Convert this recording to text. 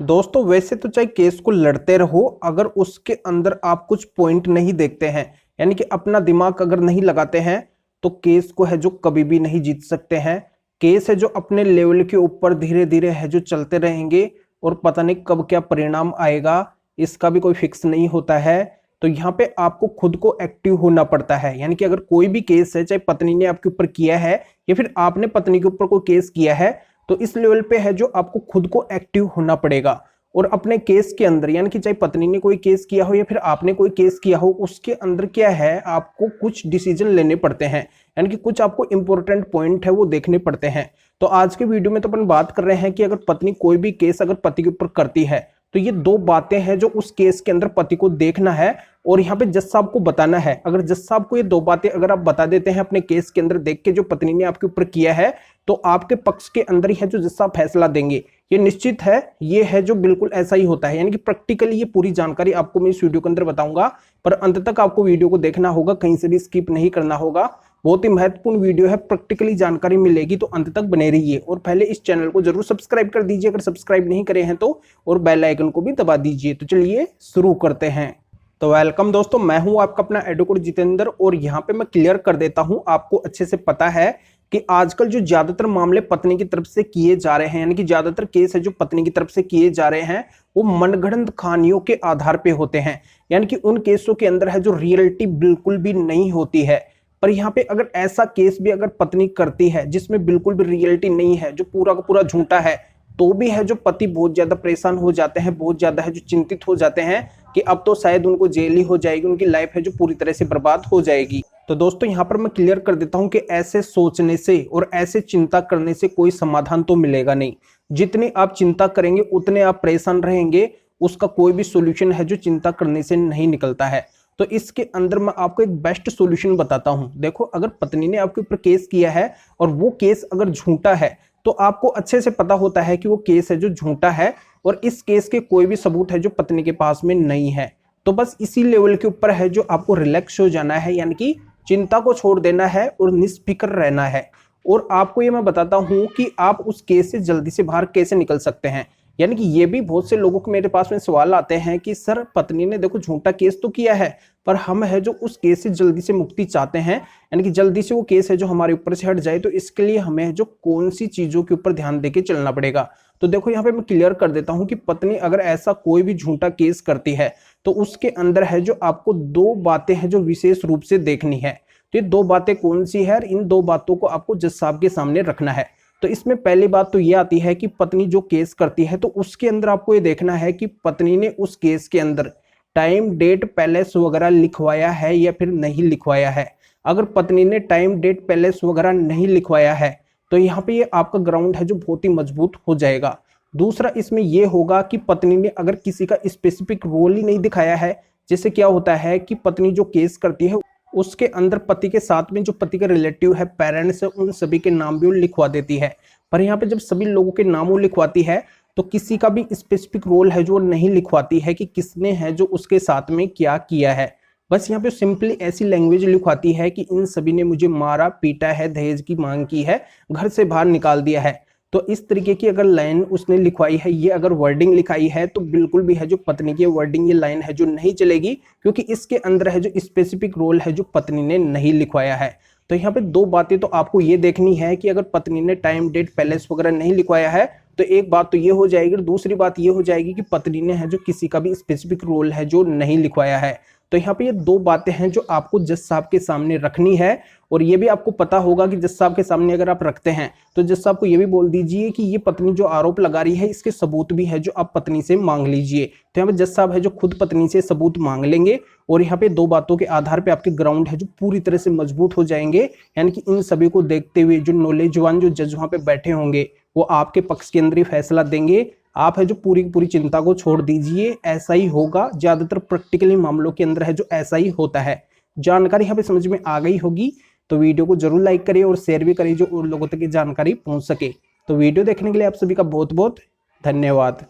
दोस्तों वैसे तो चाहे केस को लड़ते रहो, अगर उसके अंदर आप कुछ पॉइंट नहीं देखते हैं, यानी कि अपना दिमाग अगर नहीं लगाते हैं, तो केस को है जो कभी भी नहीं जीत सकते हैं। केस है जो अपने लेवल के ऊपर धीरे धीरे है जो चलते रहेंगे और पता नहीं कब क्या परिणाम आएगा, इसका भी कोई फिक्स नहीं होता है। तो यहाँ पे आपको खुद को एक्टिव होना पड़ता है, यानी कि अगर कोई भी केस है, चाहे पत्नी ने आपके ऊपर किया है या फिर आपने पत्नी के ऊपर कोई केस किया है, तो इस लेवल पे है जो आपको खुद को एक्टिव होना पड़ेगा। और अपने केस के अंदर, यानी कि चाहे पत्नी ने कोई केस किया हो या फिर आपने कोई केस किया हो, उसके अंदर क्या है, आपको कुछ डिसीजन लेने पड़ते हैं, यानी कि कुछ आपको इंपॉर्टेंट पॉइंट है वो देखने पड़ते हैं। तो आज के वीडियो में तो अपन बात कर रहे हैं कि अगर पत्नी कोई भी केस अगर पति के ऊपर करती है, तो ये दो बातें हैं जो उस केस के अंदर पति को देखना है और यहाँ पे जज साहब को बताना है। अगर जज साहब को ये दो बातें अगर आप बता देते हैं अपने केस के अंदर देख के जो पत्नी ने आपके ऊपर किया है, तो आपके पक्ष के अंदर ही है जो जज साहब फैसला देंगे। ये निश्चित है, ये है जो बिल्कुल ऐसा ही होता है, यानी कि प्रैक्टिकली ये पूरी जानकारी आपको मैं इस वीडियो के अंदर बताऊंगा, पर अंत तक आपको वीडियो को देखना होगा, कहीं से भी स्किप नहीं करना होगा। बहुत ही महत्वपूर्ण वीडियो है, प्रैक्टिकली जानकारी मिलेगी, तो अंत तक बने रहिए। और पहले इस चैनल को जरूर सब्सक्राइब कर दीजिए अगर सब्सक्राइब नहीं करे हैं तो, और बेल आइकन को भी दबा दीजिए। तो चलिए शुरू करते हैं। तो वेलकम दोस्तों, मैं हूं आपका अपना एडवोकेट जितेंद्र, और यहाँ पे मैं क्लियर कर देता हूं, आपको अच्छे से पता है कि आजकल जो ज्यादातर मामले पत्नी की तरफ से किए जा रहे हैं, यानी कि ज्यादातर केस है जो पत्नी की तरफ से किए जा रहे हैं, वो मनगढ़ंत कहानियों के आधार पे होते हैं, यानी कि उन केसों के अंदर है जो रियलिटी बिल्कुल भी नहीं होती है। पर यहाँ पे अगर ऐसा केस भी अगर पत्नी करती है जिसमें बिल्कुल भी रियलिटी नहीं है, जो पूरा का पूरा झूठा है, तो भी है जो पति बहुत ज्यादा परेशान हो जाते हैं, बहुत ज्यादा है जो चिंतित हो जाते हैं कि अब तो शायद उनको जेल ही हो जाएगी, उनकी लाइफ है जो पूरी तरह से बर्बाद हो जाएगी। तो दोस्तों यहाँ पर मैं क्लियर कर देता हूं कि ऐसे सोचने से और ऐसे चिंता करने से कोई समाधान तो मिलेगा नहीं। जितनी आप चिंता करेंगे उतने आप परेशान रहेंगे, उसका कोई भी सोल्यूशन है जो चिंता करने से नहीं निकलता है। तो इसके अंदर मैं आपको एक बेस्ट सॉल्यूशन बताता हूं। देखो, अगर पत्नी ने आपके ऊपर केस किया है और वो केस अगर झूठा है, तो आपको अच्छे से पता होता है कि वो केस है जो झूठा है और इस केस के कोई भी सबूत है जो पत्नी के पास में नहीं है। तो बस इसी लेवल के ऊपर है जो आपको रिलैक्स हो जाना है, यानी कि चिंता को छोड़ देना है और निष्फिक्र रहना है। और आपको ये मैं बताता हूं कि आप उस केस से जल्दी से बाहर कैसे निकल सकते हैं। यानी कि ये भी बहुत से लोगों के मेरे पास में सवाल आते हैं कि सर, पत्नी ने देखो झूठा केस तो किया है, पर हम है जो उस केस से जल्दी से मुक्ति चाहते हैं, यानी कि जल्दी से वो केस है जो हमारे ऊपर से हट जाए, तो इसके लिए हमें जो कौन सी चीजों के ऊपर ध्यान देके चलना पड़ेगा। तो देखो यहाँ पे मैं क्लियर कर देता हूँ कि पत्नी अगर ऐसा कोई भी झूठा केस करती है, तो उसके अंदर है जो आपको दो बातें हैं जो विशेष रूप से देखनी है। तो ये दो बातें कौन सी है, इन दो बातों को आपको जज साहब के सामने रखना है। तो इसमें पहली बात तो ये आती है कि पत्नी जो केस करती है, तो उसके अंदर आपको ये देखना है कि पत्नी ने उस केस के अंदर टाइम डेट पैलेस वगैरह लिखवाया है या फिर नहीं लिखवाया है। अगर पत्नी ने टाइम डेट पैलेस वगैरह नहीं लिखवाया है, तो यहाँ पे ये आपका ग्राउंड है जो बहुत ही मजबूत हो जाएगा। दूसरा इसमें यह होगा कि पत्नी ने अगर किसी का स्पेसिफिक रोल ही नहीं दिखाया है, जैसे क्या होता है कि पत्नी जो केस करती है उसके अंदर पति के साथ में जो पति के रिलेटिव है, पेरेंट्स है, उन सभी के नाम भी वो लिखवा देती है। पर यहाँ पे जब सभी लोगों के नाम वो लिखवाती है, तो किसी का भी स्पेसिफिक रोल है जो नहीं लिखवाती है कि किसने है जो उसके साथ में क्या किया है। बस यहाँ पे सिंपली ऐसी लैंग्वेज लिखवाती है कि इन सभी ने मुझे मारा पीटा है, दहेज की मांग की है, घर से बाहर निकाल दिया है। तो इस तरीके की अगर लाइन उसने लिखवाई है, ये अगर वर्डिंग लिखाई है, तो बिल्कुल भी है जो पत्नी की वर्डिंग ये लाइन है जो नहीं चलेगी, क्योंकि इसके अंदर है जो स्पेसिफिक रोल है जो पत्नी ने नहीं लिखवाया है। तो यहाँ पे दो बातें तो आपको ये देखनी है कि अगर पत्नी ने टाइम डेट पैलेस वगैरह नहीं लिखवाया है, तो एक बात तो ये हो जाएगी, और दूसरी बात ये हो जाएगी कि पत्नी ने है जो किसी का भी स्पेसिफिक रोल है जो नहीं लिखवाया है। तो यहाँ पे ये दो बातें हैं जो आपको जज साहब के सामने रखनी है। और ये भी आपको पता होगा कि जज साहब के सामने अगर आप रखते हैं, तो जज साहब को ये भी बोल दीजिए कि ये पत्नी जो आरोप लगा रही है, इसके सबूत भी है जो आप पत्नी से मांग लीजिए। तो यहाँ पे जज साहब है जो खुद पत्नी से सबूत मांग लेंगे, और यहाँ पे दो बातों के आधार पे आपके ग्राउंड है जो पूरी तरह से मजबूत हो जाएंगे। यानी कि इन सभी को देखते हुए जो नॉलेजवान जो जज वहाँ पे बैठे होंगे, वो आपके पक्ष के अंदर ही फैसला देंगे। आप है जो पूरी पूरी चिंता को छोड़ दीजिए, ऐसा ही होगा। ज्यादातर प्रैक्टिकली मामलों के अंदर है जो ऐसा ही होता है। जानकारी यहाँ पे समझ में आ गई होगी, तो वीडियो को जरूर लाइक करिए और शेयर भी करिए जो और लोगों तक ये जानकारी पहुंच सके। तो वीडियो देखने के लिए आप सभी का बहुत बहुत धन्यवाद।